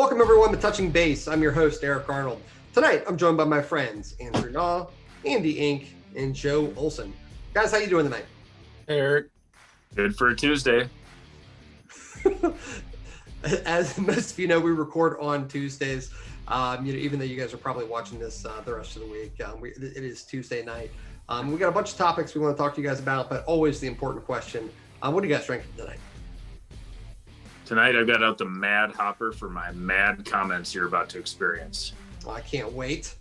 Welcome everyone to Touching Base. I'm your host, Eric Arnold. Tonight, I'm joined by my friends, Andrew Naw, Andy Enck, and Joe Olson. Guys, how you doing tonight? Hey, Eric. Good for a Tuesday. As most of you know, we record on Tuesdays. Even though you guys are probably watching this the rest of the week, it is Tuesday night. We got a bunch of topics we want to talk to you guys about, but always the important question: what are you guys drinking tonight? Tonight, I've got out the Mad Hopper for my mad comments you're about to experience. Well, I can't wait.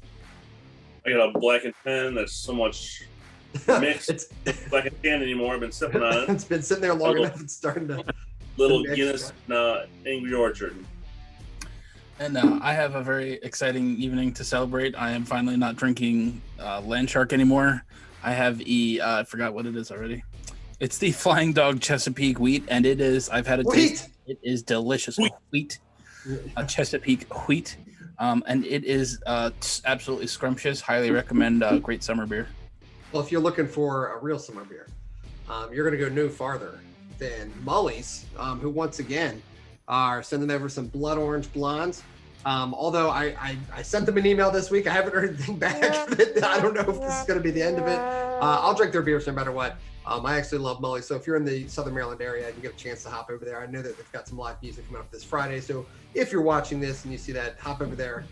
I got a Black and Tan that's so much mixed. It's Black and Tan anymore. I've been sipping on it. It's been sitting there long enough. It's starting to. Little Guinness Angry Orchard. And I have a very exciting evening to celebrate. I am finally not drinking Land Shark anymore. I have I forgot what it is already. It's the Flying Dog Chesapeake Wheat, and it is, I've had a taste. It is delicious. Wheat. Chesapeake Wheat. And it is absolutely scrumptious. Highly recommend. Great summer beer. Well, if you're looking for a real summer beer, you're going to go no farther than Mully's, who once again are sending over some blood orange blondes. Although I sent them an email this week, I haven't heard anything back. I don't know if this is going to be the end of it. I'll drink their beers no matter what. I actually love Mully's, so if you're in the Southern Maryland area and you get a chance to hop over there, I know that they've got some live music coming up this Friday. So if you're watching this and you see that, hop over there,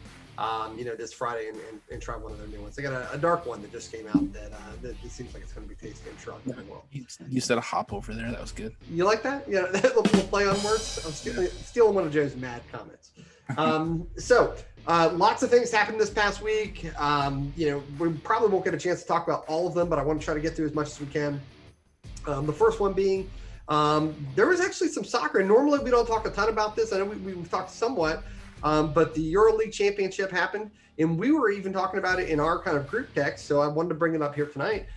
this Friday and try one of their new ones. They got a dark one that just came out that it seems like it's going to be tasty and shrunk very well. You said a hop over there. That was good. You like that? Yeah, that little play on words. I'm stealing one of Joe's mad comments. Lots of things happened this past week. We probably won't get a chance to talk about all of them, but I want to try to get through as much as we can. The first one being, there was actually some soccer. And normally we don't talk a ton about this. I know we've talked somewhat, but the EuroLeague Championship happened, and we were even talking about it in our kind of group text. So I wanted to bring it up here tonight.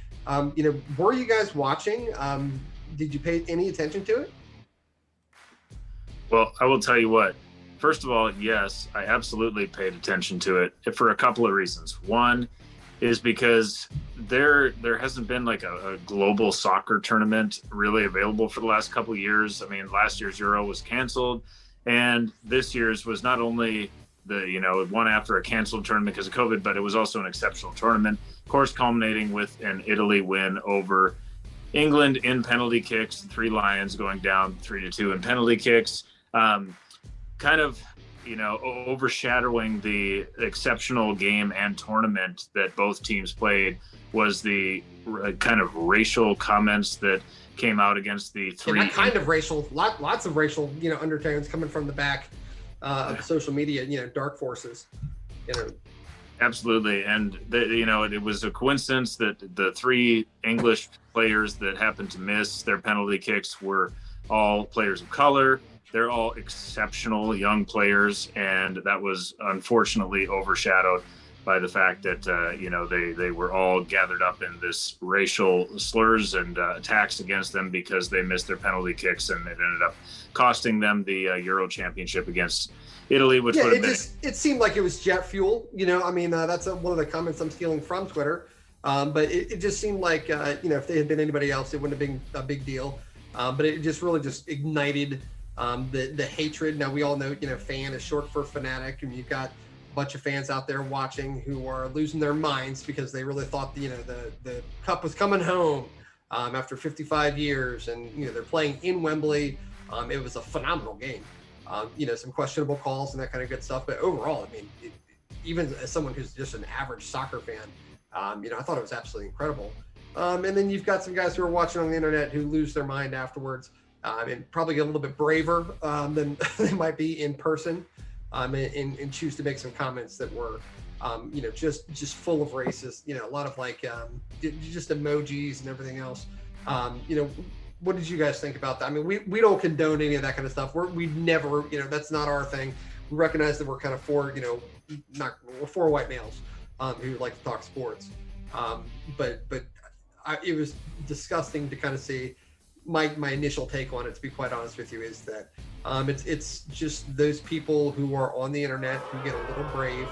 Were you guys watching? Did you pay any attention to it? Well, I will tell you what. First of all, yes, I absolutely paid attention to it for a couple of reasons. One is because there hasn't been like a global soccer tournament really available for the last couple of years. I mean, last year's Euro was canceled, and this year's was not only one after a canceled tournament because of COVID, but it was also an exceptional tournament, of course, culminating with an Italy win over England in penalty kicks, 3 Lions going down 3-2 in penalty kicks. Kind of, overshadowing the exceptional game and tournament that both teams played was the kind of racial comments that came out against the three. Not kind of racial, lots of racial, undertones coming from the back of social media, dark forces, Absolutely. And, it was a coincidence that the 3 English players that happened to miss their penalty kicks were all players of color. They're all exceptional young players, and that was unfortunately overshadowed by the fact that, they were all gathered up in this racial slurs and attacks against them because they missed their penalty kicks, and it ended up costing them the Euro Championship against Italy, which would have been... It seemed like it was jet fuel, that's one of the comments I'm stealing from Twitter. But it just seemed like, if they had been anybody else, it wouldn't have been a big deal. But it just really just ignited the hatred. Now we all know, fan is short for fanatic, and you've got a bunch of fans out there watching who are losing their minds because they really thought, the cup was coming home after 55 years, and, they're playing in Wembley. It was a phenomenal game. Some questionable calls and that kind of good stuff, but overall, even as someone who's just an average soccer fan, I thought it was absolutely incredible. And then you've got some guys who are watching on the internet who lose their mind afterwards. And probably get a little bit braver than they might be in person, and choose to make some comments that were, just full of racist, a lot of just emojis and everything else. What did you guys think about that? We don't condone any of that kind of stuff. We never, that's not our thing. We recognize that we're kind of we're 4 white males who like to talk sports. But it was disgusting to kind of see. My initial take on it, to be quite honest with you, is that it's just those people who are on the internet who get a little brave.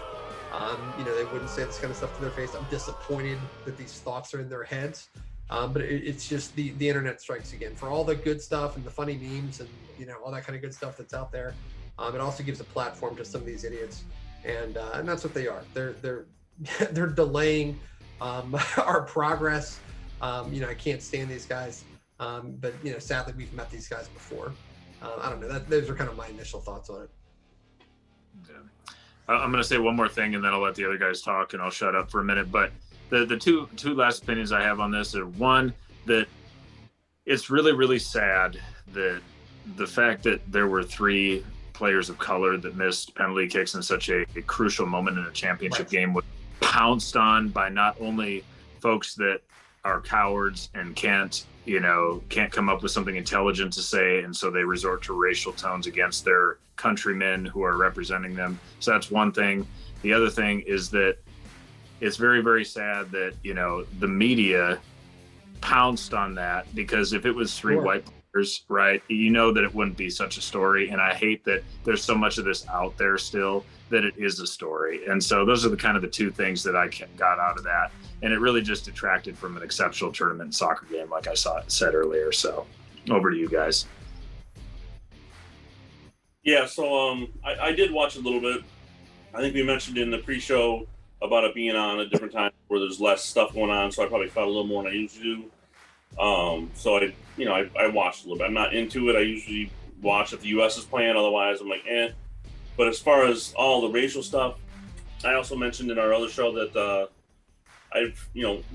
They wouldn't say this kind of stuff to their face. I'm disappointed that these thoughts are in their heads. But it's just the internet strikes again for all the good stuff and the funny memes and all that kind of good stuff that's out there. It also gives a platform to some of these idiots, and that's what they are. They're delaying our progress. I can't stand these guys, but sadly we've met these guys before. I don't know. Those are kind of my initial thoughts on it. Yeah. I'm going to say one more thing, and then I'll let the other guys talk, and I'll shut up for a minute. But the two last opinions I have on this are, one, that it's really, really sad that the fact that there were 3 players of color that missed penalty kicks in such a crucial moment in a championship game was pounced on by not only folks that are cowards and can't come up with something intelligent to say, and so they resort to racial tones against their countrymen who are representing them. So that's one thing. The other thing is that it's very, very sad that the media pounced on that, because if it was 3 white players, right, that it wouldn't be such a story. And I hate that there's so much of this out there still that it is a story. And so those are the 2 things that I got out of that. And it really just detracted from an exceptional tournament soccer game, like I said earlier. So over to you guys. Yeah, so I did watch a little bit. I think we mentioned in the pre-show about it being on at different times where there's less stuff going on, so I probably caught a little more than I usually do. So I watched a little bit. I'm not into it. I usually watch if the U.S. is playing. Otherwise, I'm like, eh. But as far as all the racial stuff, I also mentioned in our other show that I've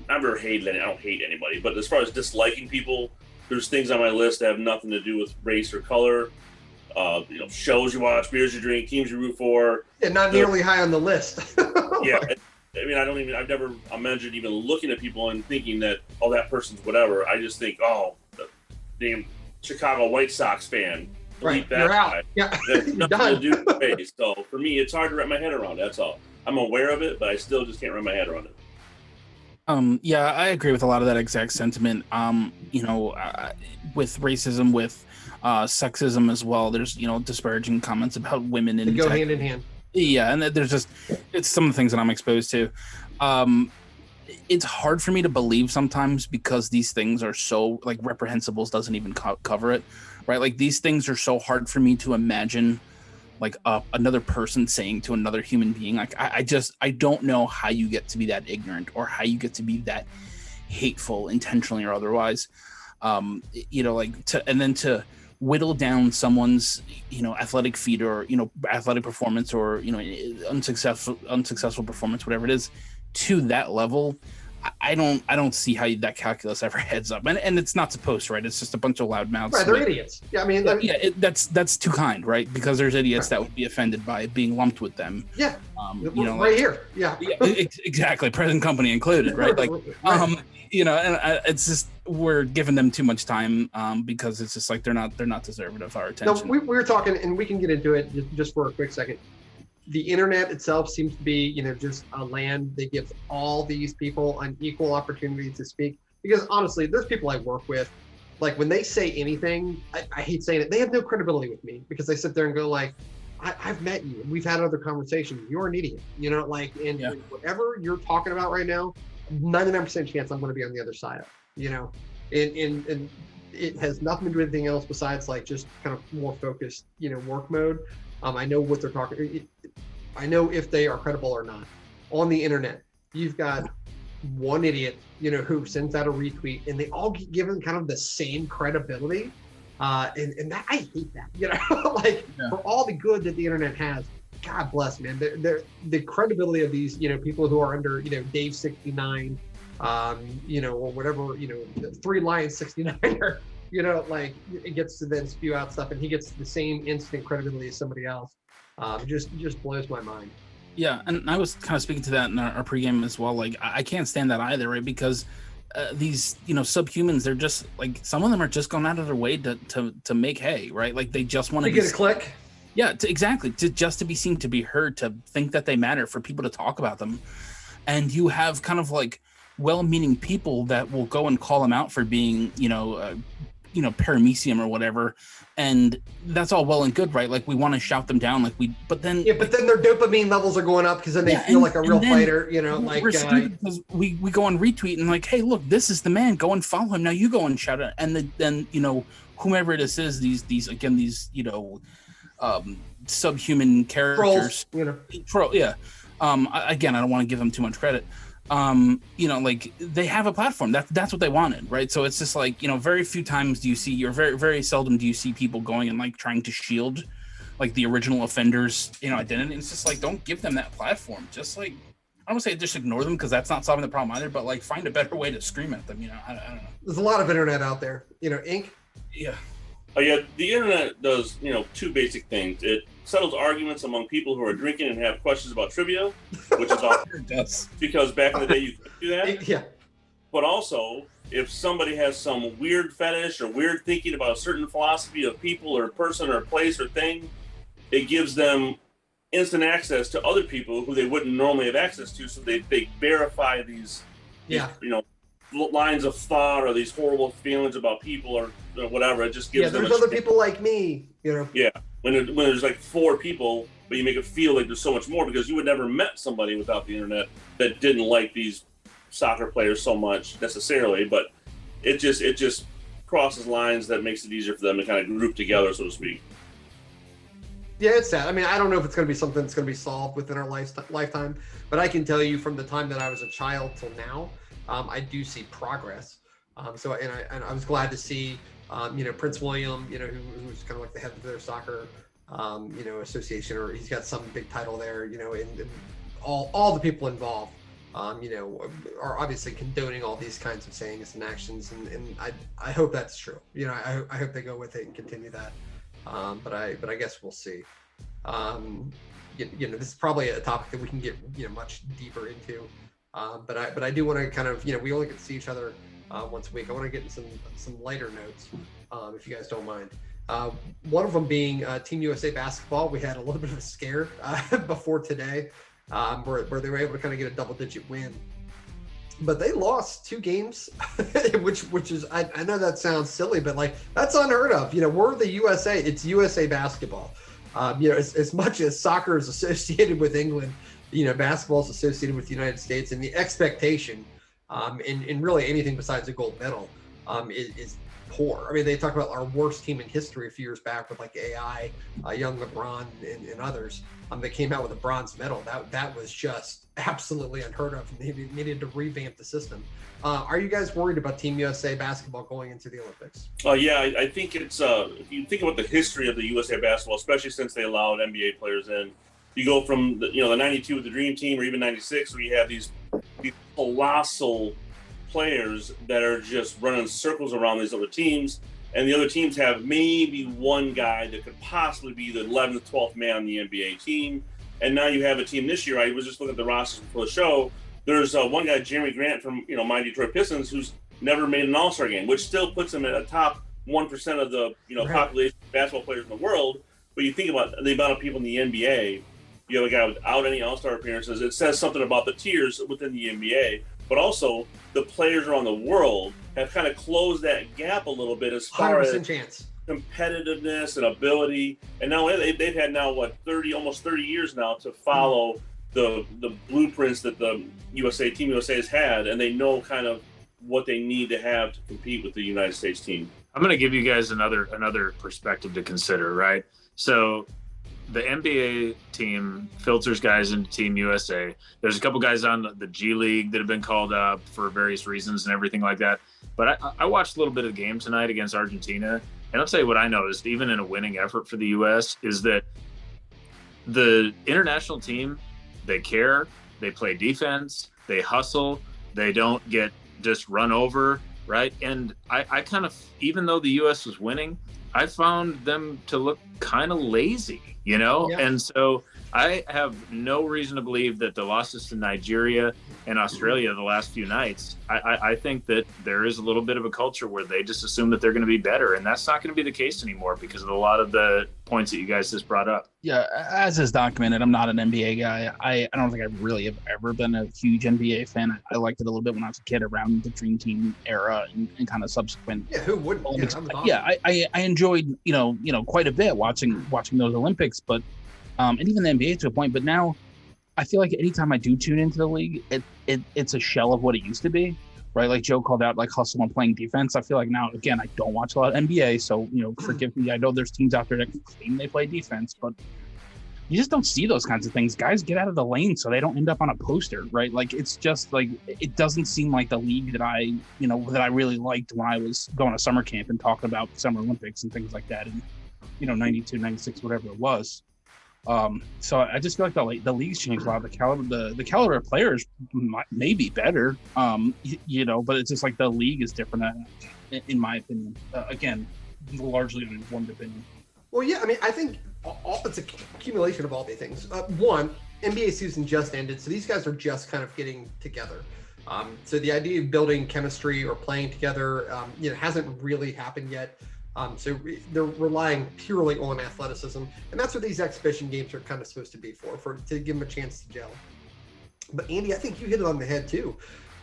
never hated any. I don't hate anybody, but as far as disliking people, there's things on my list that have nothing to do with race or color. Shows you watch, beers you drink, teams you root for. Yeah, not nearly high on the list. Yeah, I mean, I've never imagined even looking at people and thinking that, oh, that person's whatever. I just think, oh, the damn Chicago White Sox fan. Right, that you're guy. out. Yeah, That's you're nothing done. to do with the face. So for me, it's hard to wrap my head around. That's all. I'm aware of it, but I still just can't wrap my head around it. Yeah, I agree with a lot of that exact sentiment. With racism, with sexism as well. There's disparaging comments about women in they go hand in hand. Yeah, and it's some of the things that I'm exposed to. It's hard for me to believe sometimes because these things are so, like, reprehensibles doesn't even cover it, right? Like, these things are so hard for me to imagine, like, another person saying to another human being. Like, I don't know how you get to be that ignorant or how you get to be that hateful, intentionally or otherwise. To whittle down someone's athletic feat or athletic performance or unsuccessful performance, whatever it is, to that level. I don't see how that calculus ever heads up, and it's not supposed to, right? It's just a bunch of loud mouths. Right, they're idiots. Yeah, I mean, that's too kind, right? Because there's idiots that would be offended by being lumped with them. Yeah, right here. Yeah, exactly, present company included, right? Like, right. it's just we're giving them too much time because it's just like they're not deserving of our attention. No, we were talking, and we can get into it just for a quick second. The internet itself seems to be, just a land that gives all these people an equal opportunity to speak. Because honestly, there's people I work with, like when they say anything, I hate saying it, they have no credibility with me because they sit there and go like, I've met you, we've had other conversations, you're an idiot, and whatever you're talking about right now, 99% chance I'm going to be on the other side of it, and it has nothing to do with anything else besides like just kind of more focused, work mode. I know what they're talking. I know if they are credible or not. On the internet, you've got one idiot, who sends out a retweet, and they all get given kind of the same credibility. And that, I hate that. For all the good that the internet has, God bless, man. The credibility of these, people who are under, Dave 69, or whatever, 3 Lions 69er. It gets to then spew out stuff, and he gets the same instant credibility as somebody else. Just blows my mind. Yeah, and I was kind of speaking to that in our pregame as well. Like, I can't stand that either, right? Because these, subhumans, they're just like, some of them are just going out of their way to make hay, right? Like, they just want to get a click. Yeah, exactly. To be seen, to be heard, to think that they matter, for people to talk about them. And you have kind of like well-meaning people that will go and call them out for being, paramecium or whatever, and that's all well and good, right? Like, we want to shout them down, but then their dopamine levels are going up because then they feel like a real fighter, we're stupid because we go and retweet and like, hey, look, this is the man, go and follow him, now you go and shout it, and then whomever it is, these subhuman characters. Trolls, Yeah. Again, I don't want to give them too much credit. Like they have a platform. That's what they wanted, right? So it's just like, very few times do you see, or very, very seldom do you see people going and like trying to shield like the original offenders, identity. It's just like, don't give them that platform. Just like, I don't say just ignore them, because that's not solving the problem either, but like find a better way to scream at them. I don't know. There's a lot of internet out there, Enck. Yeah. Oh yeah, the internet does, two basic things. It settles arguments among people who are drinking and have questions about trivia, which is awesome. It does. Because back in the day you could do that. Yeah. But also, if somebody has some weird fetish or weird thinking about a certain philosophy of people or person or place or thing, it gives them instant access to other people who they wouldn't normally have access to. So they verify these lines of thought or these horrible feelings about people or whatever. It just gives them. There's other people like me. Yeah. When there's like 4 people, but you make it feel like there's so much more, because you would never met somebody without the internet that didn't like these soccer players so much necessarily, but it just crosses lines that makes it easier for them to kind of group together, so to speak. Yeah, it's sad. I mean, I don't know if it's going to be something that's going to be solved within our lifetime, but I can tell you from the time that I was a child till now, I do see progress. So I was glad to see, Prince William, who's kind of like the head of their soccer, association, or he's got some big title there, and all the people involved, are obviously condoning all these kinds of sayings and actions, and I hope that's true. I hope they go with it and continue that. But I guess we'll see. This is probably a topic that we can get much deeper into. But I do want to kind of we only get to see each other once a week. I want to get in some lighter notes, if you guys don't mind. One of them being Team USA basketball. We had a little bit of a scare before today, where they were able to kind of get a double-digit win. But they lost 2 games, which is, I know that sounds silly, but like that's unheard of. We're the USA. It's USA basketball. As much as soccer is associated with England, basketball is associated with the United States, and the expectation, in really anything besides a gold medal, is poor. I mean, they talk about our worst team in history a few years back with like AI, young LeBron and others. They came out with a bronze medal. That was just absolutely unheard of. They needed to revamp the system. Are you guys worried about Team USA basketball going into the Olympics? Yeah, I think it's if you think about the history of the USA basketball, especially since they allowed NBA players in, you go from the 92 with the Dream Team, or even 96, where you have these colossal players that are just running circles around these other teams, and the other teams have maybe one guy that could possibly be the 11th, 12th man on the NBA team. And now you have a team this year. I was just looking at the rosters before the show. There's one guy, Jeremy Grant from my Detroit Pistons, who's never made an All-Star game, which still puts him at a top 1% of the population of basketball players in the world. But you think about the amount of people in the NBA. You have a guy without any All-Star appearances. It says something about the tiers within the NBA, but also the players around the world have kind of closed that gap a little bit as far as chance, competitiveness, and ability. And now they've had almost 30 years now to follow the blueprints that the Team USA has had, and they know kind of what they need to have to compete with the United States team. I'm going to give you guys another perspective to consider, right? So the NBA team filters guys into Team USA. There's a couple guys on the G League that have been called up for various reasons and everything like that. But I watched a little bit of the game tonight against Argentina, and I'll tell you what I noticed, even in a winning effort for the U.S., is that the international team, they care, they play defense, they hustle, they don't get just run over, right? And I kind of, even though the U.S. was winning, I found them to look kind of lazy, Yeah. And so I have no reason to believe that the losses to Nigeria and Australia the last few nights, I think that there is a little bit of a culture where they just assume that they're going to be better. And that's not going to be the case anymore because of a lot of the points that you guys just brought up. Yeah, as is documented, I'm not an NBA guy. I don't think I really have ever been a huge NBA fan. I liked it a little bit when I was a kid around the Dream Team era and kind of subsequent. Yeah, who wouldn't? Olympics. I enjoyed, quite a bit watching those Olympics, but and even the NBA to a point. But now I feel like anytime I do tune into the league, it's a shell of what it used to be, right? Like Joe called out, like hustle and playing defense. I feel like now, again, I don't watch a lot of NBA, so forgive me. I know there's teams out there that claim they play defense, but you just don't see those kinds of things. Guys get out of the lane so they don't end up on a poster, right? Like, it's just like, it doesn't seem like the league that I really liked when I was going to summer camp and talking about Summer Olympics and things like that. And, 92, 96, whatever it was. So I just feel like the league's changed a lot. The caliber of players may be better, but it's just like the league is different, in my opinion. Again, largely an informed opinion. Well, yeah, I mean, I think it's an accumulation of all these things. One, NBA season just ended, so these guys are just kind of getting together. So the idea of building chemistry or playing together, hasn't really happened yet. So they're relying purely on athleticism, and that's what these exhibition games are kind of supposed to be for to give them a chance to gel. But Andy, I think you hit it on the head too.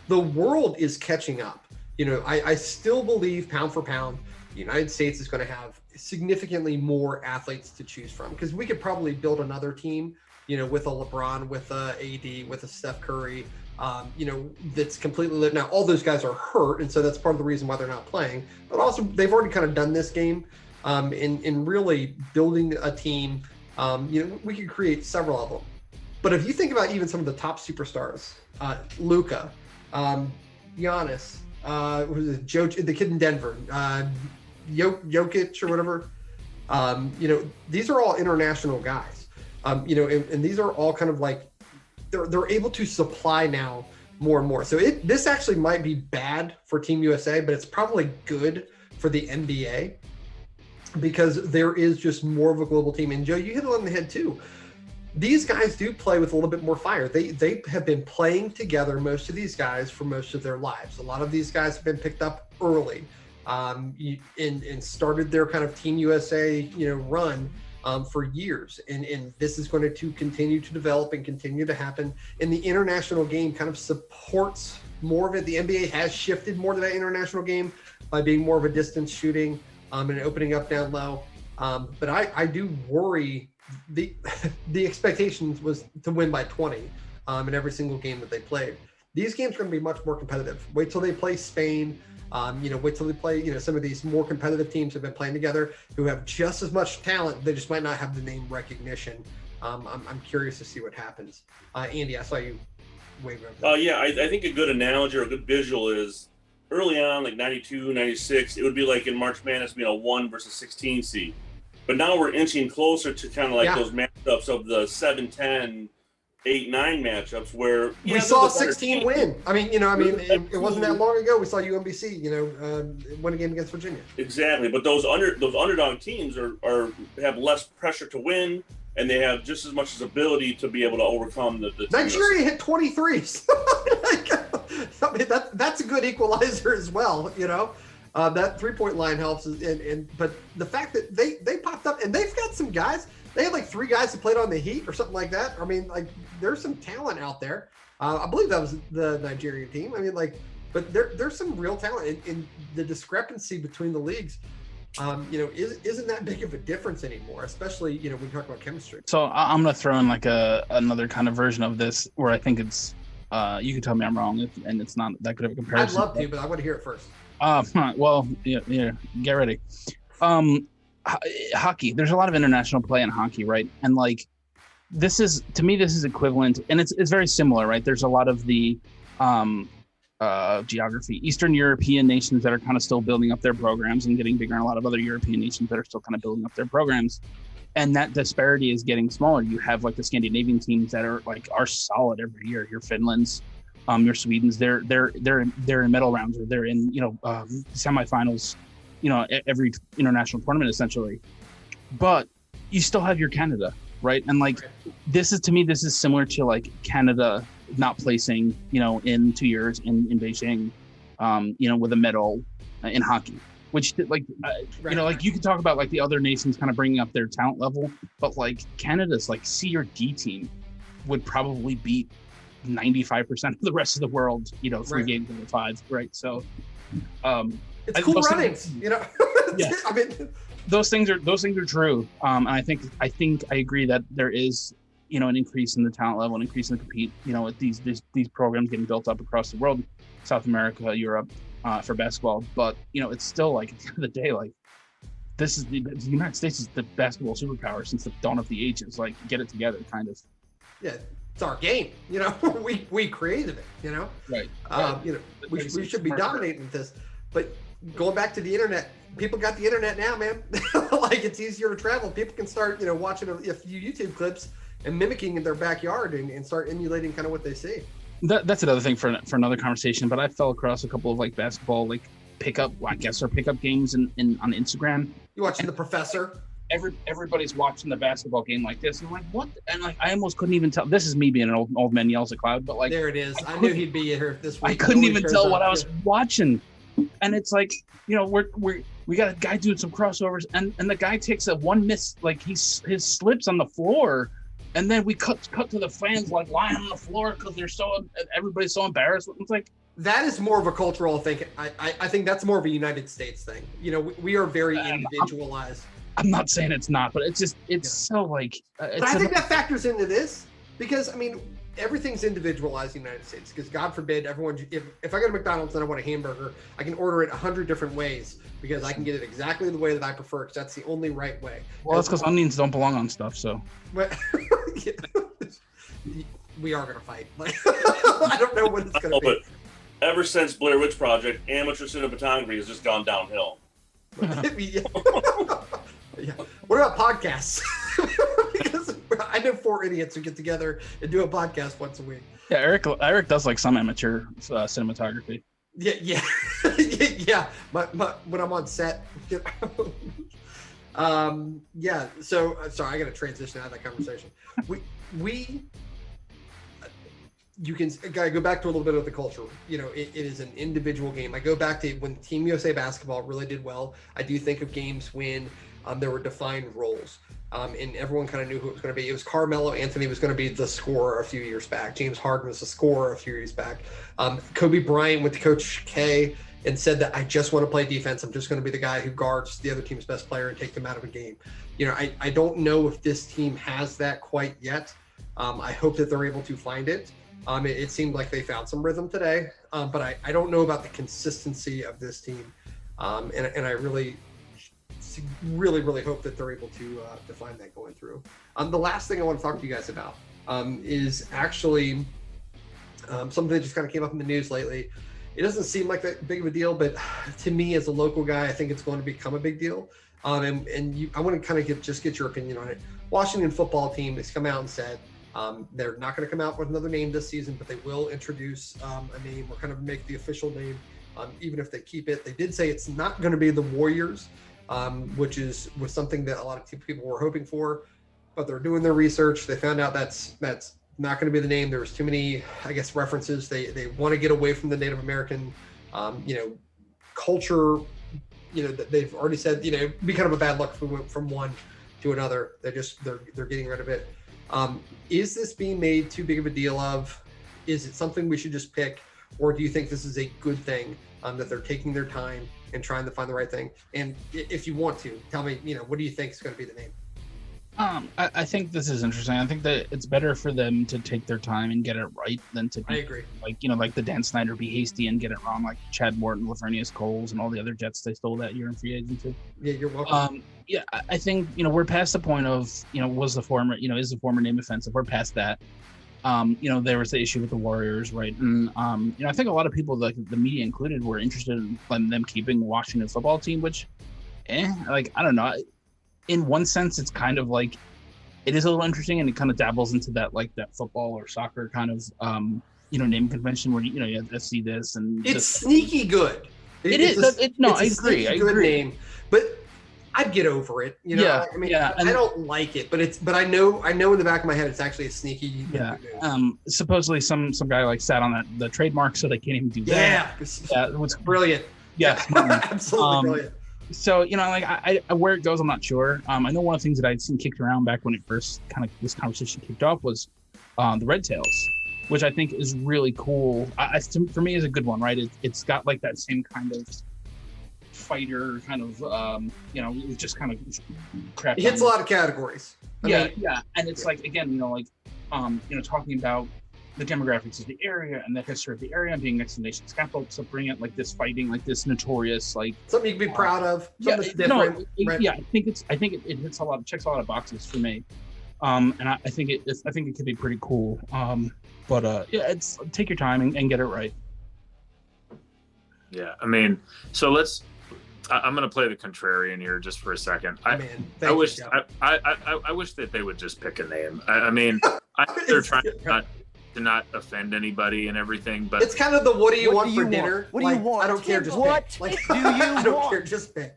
The world is catching up. I still believe pound for pound, the United States is going to have significantly more athletes to choose from, because we could probably build another team, with a LeBron, with a AD, with a Steph Curry, that's completely lit. Now, all those guys are hurt, and so that's part of the reason why they're not playing. But also, they've already kind of done this game in really building a team. We could create several of them. But if you think about even some of the top superstars, Luka, Giannis, the kid in Denver, Jokic or whatever, these are all international guys, and these are all kind of like, they're able to supply now more and more. So this actually might be bad for Team USA, but it's probably good for the NBA, because there is just more of a global team. And Joe, you hit it on the head too. These guys do play with a little bit more fire. They have been playing together, most of these guys, for most of their lives. A lot of these guys have been picked up early, and started their kind of Team USA, run for years. And this is going to continue to develop and continue to happen. And the international game kind of supports more of it. The NBA has shifted more to that international game by being more of a distance shooting, and opening up down low. But I do worry. The expectations was to win by 20 in every single game that they played. These games are going to be much more competitive. Wait till they play Spain. Wait till they play, some of these more competitive teams have been playing together who have just as much talent. They just might not have the name recognition. I'm curious to see what happens. Andy, I saw you wave over. Yeah, I think a good analogy or a good visual is early on, like 92, 96, it would be like in March Madness being a 1 versus 16 seed. But now we're inching closer to kind of like those matchups of the 7-10, 8-9 matchups where we saw 16 win. It wasn't that long ago. We saw UMBC, win a game against Virginia. Exactly, but those underdog teams have less pressure to win, and they have just as much as ability to be able to overcome the Nigeria hit 23s. That's a good equalizer as well. That 3-point line helps, but the fact that they popped up, and they've got some guys. They had like 3 guys that played on the Heat or something like that. There's some talent out there. I believe that was the Nigerian team. But there's some real talent, and the discrepancy between the leagues, isn't that big of a difference anymore, especially, when we talk about chemistry. So I'm going to throw in like another kind of version of this where I think it's, you can tell me I'm wrong, and it's not that good of a comparison. I'd love to, but I want to hear it first. Well, yeah, get ready. Hockey. There's a lot of international play in hockey, right? And like, this is equivalent, and it's very similar, right? There's a lot of the geography, Eastern European nations that are kind of still building up their programs and getting bigger, and a lot of other European nations that are still kind of building up their programs. And that disparity is getting smaller. You have like the Scandinavian teams that are solid every year. Your Finlands, your Swedens, they're in medal rounds, or they're in semifinals, every international tournament essentially. But you still have your Canada, right? And like, this is similar to like Canada not placing, in 2 years in Beijing, with a medal in hockey. Which like you could talk about like the other nations kind of bringing up their talent level, but like Canada's like C or D team would probably beat 95% of the rest of the world, 3 games out of 5, right? So it's cool runnings, Yeah. those things are true. And I think I agree that there is, an increase in the talent level, an increase in the compete, with these programs getting built up across the world, South America, Europe, for basketball. But it's still like, at the end of the day, like this is the United States is the basketball superpower since the dawn of the ages. Like, get it together, kind of. Yeah, it's our game. You know, we created it. You know, Right. you know, we should be dominating this. But going back to the internet, people got the internet now, man. Like, it's easier to travel. People can start, you know, watching a few YouTube clips and mimicking in their backyard and start emulating kind of what they see. That's another thing for another conversation. But I fell across a couple of like basketball like pickup games on Instagram. You watching The Professor? Everybody's watching the basketball game like this, and I'm like, what? And like, I almost couldn't even tell. This is me being an old man yells at cloud, but like, there it is. I knew he'd be here this week. I couldn't even tell what I was watching, and it's like, you know, we got a guy doing some crossovers, and the guy takes a one miss, like his slips on the floor, and then we cut to the fans like lying on the floor because everybody's so embarrassed. It's like, that is more of a cultural thing. I think that's more of a United States thing. You know, we are very individualized. I'm not saying it's not, but it's so like. But I think that factors into this because, I mean, everything's individualized in the United States because, God forbid, everyone. If I go to McDonald's and I want a hamburger, I can order it 100 different ways because I can get it exactly the way that I prefer because that's the only right way. Well, that's because onions don't belong on stuff. So. But, we are gonna fight. Like, I don't know what it's gonna be. But ever since Blair Witch Project, amateur cinematography has just gone downhill. Yeah. What about podcasts? Because I know 4 idiots who get together and do a podcast once a week. Yeah, Eric does like some amateur cinematography. Yeah. Yeah. When I'm on set. Yeah. So sorry, I got to transition out of that conversation. You can go back to a little bit of the culture. You know, it is an individual game. I go back to when Team USA basketball really did well. I do think of games when there were defined roles, and everyone kind of knew who it was going to be. It was Carmelo Anthony was going to be the scorer a few years back. James Harden was the scorer a few years back. Kobe Bryant went to Coach K and said that I just want to play defense. I'm just going to be the guy who guards the other team's best player and take them out of a game. You know, I don't know if this team has that quite yet. I hope that they're able to find it. It seemed like they found some rhythm today, but I don't know about the consistency of this team. And I really hope that they're able to find that going through. The last thing I want to talk to you guys about is actually something that just kind of came up in the news lately. It doesn't seem like that big of a deal, but to me as a local guy, I think it's going to become a big deal. I want to kind of get your opinion on it. Washington football team has come out and said they're not going to come out with another name this season, but they will introduce a name or kind of make the official name, even if they keep it. They did say it's not going to be the Warriors, which was something that a lot of people were hoping for, but they're doing their research. They found out that's not going to be the name. There was too many, I guess, references. They want to get away from the Native American, culture. You know, they've already said, you know, it'd be kind of a bad luck if we went from one to another. They're getting rid of it. Is this being made too big of a deal of? Is it something we should just pick, or do you think this is a good thing that they're taking their time and trying to find the right thing? And if you want to, tell me, you know, what do you think is going to be the name? I think this is interesting. I think that it's better for them to take their time and get it right than to be, I agree. Like the Dan Snyder be hasty and get it wrong, like Chad Morton, Lavernius Coles, and all the other Jets they stole that year in free agency. Yeah, you're welcome. Yeah, I think, you know, we're past the point of, you know, is the former name offensive? We're past that. You know, there was the issue with the Warriors, right? And, you know, I think a lot of people, like the media included, were interested in them keeping the Washington football team, which, I don't know. In one sense, it's kind of like, it is a little interesting, and it kind of dabbles into that, like that football or soccer kind of, name convention where, you have to see this and it's sneaky good. I agree. I agree. Name, but I'd get over it. You know, yeah, I mean, yeah, I don't like it, but I know in the back of my head, it's actually a sneaky. Yeah. Supposedly some guy like sat on the trademark, so they can't even do that. Yeah. What's brilliant. Yeah. Absolutely brilliant. So, you know, like I where it goes, I'm not sure. I know one of the things that I'd seen kicked around back when it first kind of this conversation kicked off was the Red Tails, which I think is really cool. For me, is a good one, right? It's got like that same kind of fighter kind of, just kind of crap. It hits a lot of categories. Yeah, and it's like, again, talking about the demographics of the area and the history of the area and being next to the nation's capital. So bring it like this fighting, like this notorious, like something you can be proud of. Something that's different. Right? Yeah, I think it hits checks a lot of boxes for me. And I think it could be pretty cool. But it's take your time and get it right. Yeah, I mean, so I'm going to play the contrarian here just for a second. I wish that they would just pick a name. I mean, they're trying to not offend anybody and everything, but it's kind of the what do you want for dinner? What do you want? I don't care, just pick. Like, do you I don't care, just pick.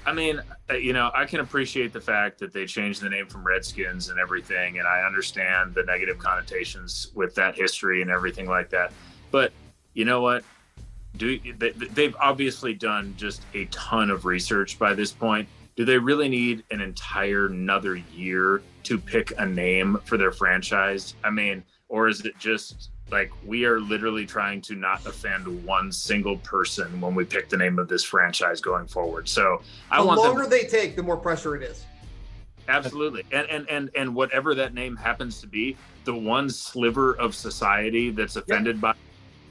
I mean, I can appreciate the fact that they changed the name from Redskins and everything, and I understand the negative connotations with that history and everything like that. But you know what? They've obviously done just a ton of research by this point. Do they really need an entire another year to pick a name for their franchise? I mean, or is it just like we are literally trying to not offend one single person when we pick the name of this franchise going forward? So the longer they take, the more pressure it is. Absolutely. And whatever that name happens to be, the one sliver of society that's offended by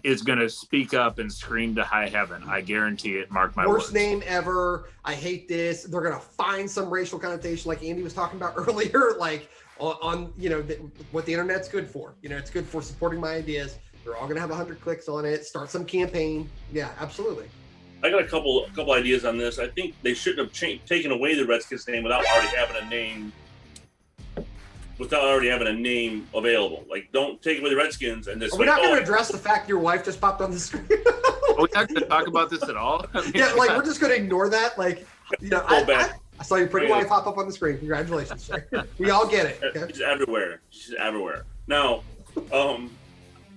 is going to speak up and scream to high heaven. I guarantee it. Mark my words. Worst name ever. I hate this. They're going to find some racial connotation like Andy was talking about earlier, like on what the internet's good for. It's good for supporting my ideas. They're all going to have 100 clicks on it. Start some campaign. Yeah, absolutely. I got a couple ideas on this. I think they shouldn't have taken away the Redskins name without already having a name. Available. Like, don't take away the Redskins and this. Are we not going to address the fact your wife just popped on the screen? Are we not going to talk about this at all? I mean, yeah, like we're just going to ignore that. Like, I saw your pretty wife pop up on the screen. Congratulations, sir. We all get it. Okay? She's everywhere. Now,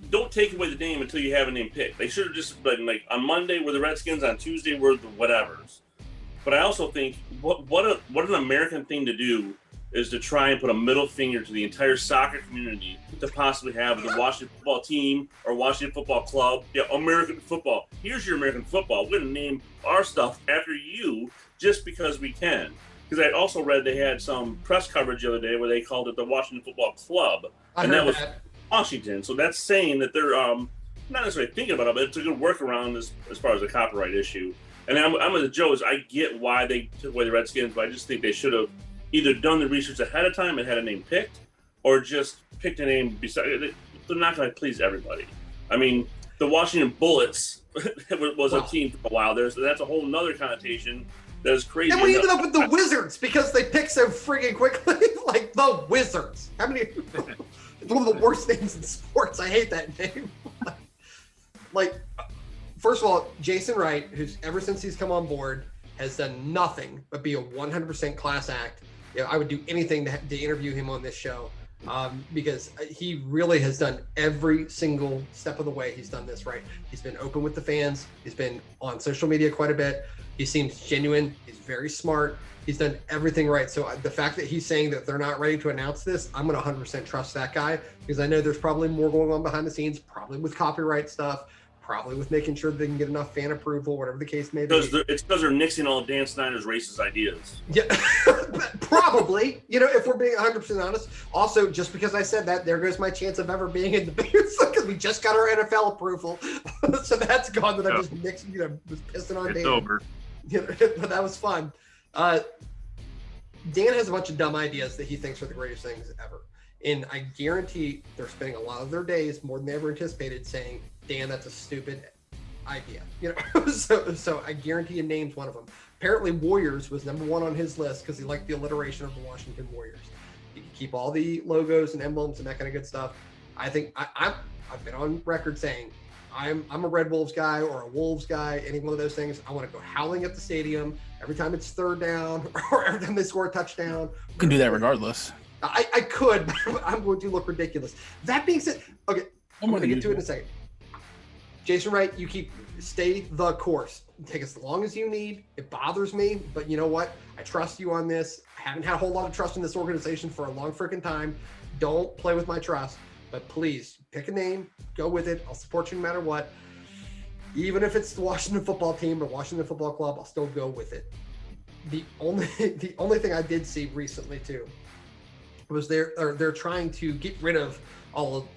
don't take away the name until you have a name picked. They should have just been like on Monday we're the Redskins, on Tuesday we're the whatevers. But I also think what an American thing to do is to try and put a middle finger to the entire soccer community to possibly have the Washington football team or Washington football club. Yeah, American football. Here's your American football. We're going to name our stuff after you just because we can. Because I also read they had some press coverage the other day where they called it the Washington Football Club. And that was Washington. So that's saying that they're not necessarily thinking about it, but it's a good workaround as far as the copyright issue. And I'm with Joe. I get why they took away the Redskins, but I just think they should have either done the research ahead of time and had a name picked, or just picked a name beside. They're not going to please everybody. I mean, the Washington Bullets was a team for a while. That's a whole nother connotation that is crazy. And we ended up with the Wizards because they picked so friggin' quickly. Like the Wizards. How many? It's one of the worst names in sports. I hate that name. Like, first of all, Jason Wright, who's ever since he's come on board, has done nothing but be a 100% class act. I would do anything to interview him on this show because he really has done every single step of the way. He's done this right. He's been open with the fans. He's been on social media quite a bit. He seems genuine. He's very smart. He's done everything right. So the fact that he's saying that they're not ready to announce this, I'm going to 100% trust that guy because I know there's probably more going on behind the scenes, probably with copyright stuff, probably with making sure they can get enough fan approval, whatever the case may be. It's because they're nixing all of Dan Snyder's racist ideas. Yeah, probably. If we're being 100% honest. Also, just because I said that, there goes my chance of ever being in the Bears because we just got our NFL approval, so that's gone. That I just nixed, was pissing on Dan. It's over. But that was fun. Dan has a bunch of dumb ideas that he thinks are the greatest things ever, and I guarantee they're spending a lot of their days, more than they ever anticipated, saying, Dan, that's a stupid idea. So I guarantee he names one of them. Apparently Warriors was number one on his list because he liked the alliteration of the Washington Warriors. You can keep all the logos and emblems and that kind of good stuff. I think I've been on record saying I'm a Red Wolves guy or a Wolves guy, any one of those things. I want to go howling at the stadium every time it's third down or every time they score a touchdown. You can do that regardless. I could, but I'm going to look ridiculous. That being said, okay, I'm going to get to it in a second. Jason Wright, stay the course. Take as long as you need. It bothers me, but you know what? I trust you on this. I haven't had a whole lot of trust in this organization for a long freaking time. Don't play with my trust, but please pick a name, go with it. I'll support you no matter what. Even if it's the Washington football team or Washington football club, I'll still go with it. The only thing I did see recently too was they're trying to get rid of all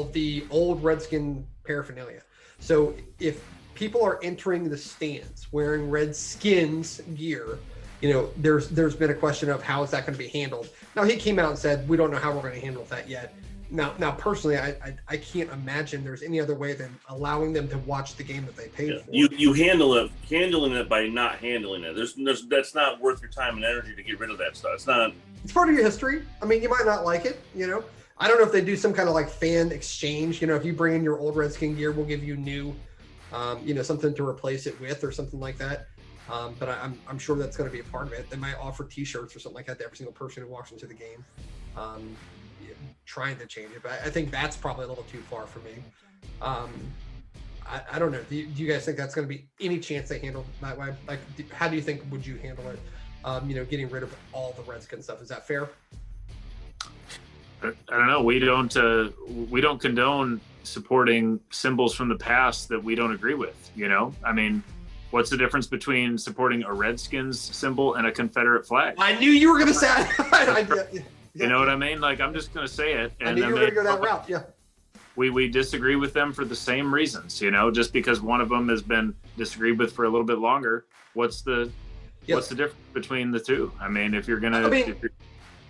of the old Redskin paraphernalia. So if people are entering the stands wearing Redskins gear, there's been a question of how is that going to be handled. Now he came out and said we don't know how we're going to handle that yet. Now personally, I can't imagine there's any other way than allowing them to watch the game that they paid for. You handling it by not handling it. There's that's not worth your time and energy to get rid of that stuff. It's not. It's part of your history. I mean, you might not like it. I don't know if they do some kind of like fan exchange. If you bring in your old Redskin gear, we'll give you new, something to replace it with or something like that. But I'm sure that's going to be a part of it. They might offer T-shirts or something like that to every single person who walks into the game. Trying to change it, but I think that's probably a little too far for me. I don't know. Do you guys think that's going to be any chance they handle it that way? Like, how do you think would you handle it? Getting rid of all the Redskin stuff. Is that fair? I don't know. We don't condone supporting symbols from the past that we don't agree with. I mean, what's the difference between supporting a Redskins symbol and a Confederate flag? I knew you were going to say it. You know what I mean? Like, I'm just going to say it. And I knew you were going to go that route. Yeah. We disagree with them for the same reasons. Just because one of them has been disagreed with for a little bit longer. What's the difference between the two? I mean, if you're going to,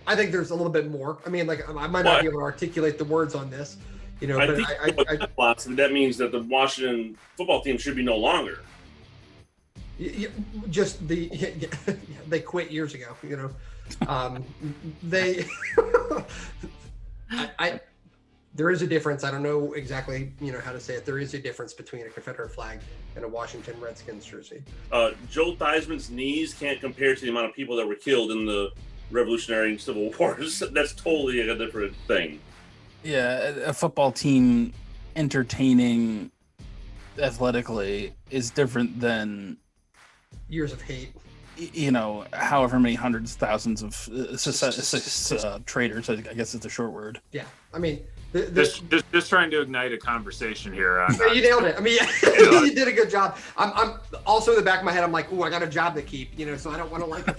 I think there's a little bit more. I mean, like, I might not be able to articulate the words on this, but that means that the Washington football team should be no longer. Just they quit years ago, they there is a difference. I don't know exactly how to say it. There is a difference between a Confederate flag and a Washington Redskins jersey. Joe Theismann's knees can't compare to the amount of people that were killed in the Revolutionary and Civil Wars. That's totally a different thing. Yeah, a football team entertaining athletically is different than years of hate. However many hundreds, thousands of traitors, I guess is the short word. Yeah, I mean, just trying to ignite a conversation here. You nailed it. I mean, you did a good job. I'm also in the back of my head. I'm like, I got a job to keep. So I don't want to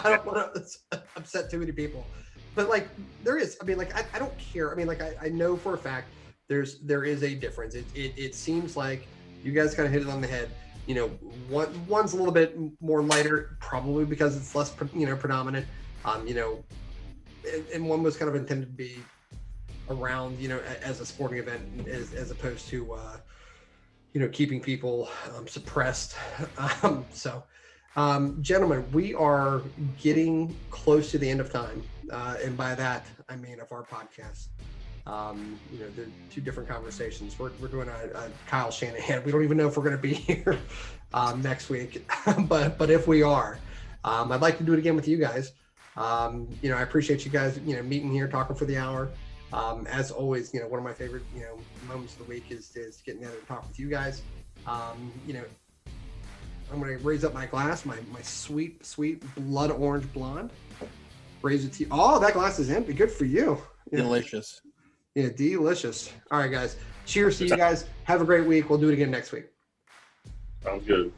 I don't want to upset too many people. But like, there is. I mean, like, I don't care. I mean, like, I know for a fact there is a difference. It seems like you guys kind of hit it on the head. One's a little bit more lighter, probably because it's less, predominant. And one was kind of intended to be around, as a sporting event, as opposed to, keeping people suppressed. Gentlemen, we are getting close to the end of time, and by that I mean of our podcast. They're two different conversations. We're doing a Kyle Shanahan. We don't even know if we're going to be here next week, but if we are, I'd like to do it again with you guys. I appreciate you guys, meeting here, talking for the hour. As always, one of my favorite, moments of the week is getting together and talk with you guys. I'm going to raise up my glass, my sweet, sweet blood orange blonde. Raise it to you. Oh, that glass is empty. Good for you. Delicious. Yeah, delicious. All right, guys. Cheers to you guys. Have a great week. We'll do it again next week. Sounds good.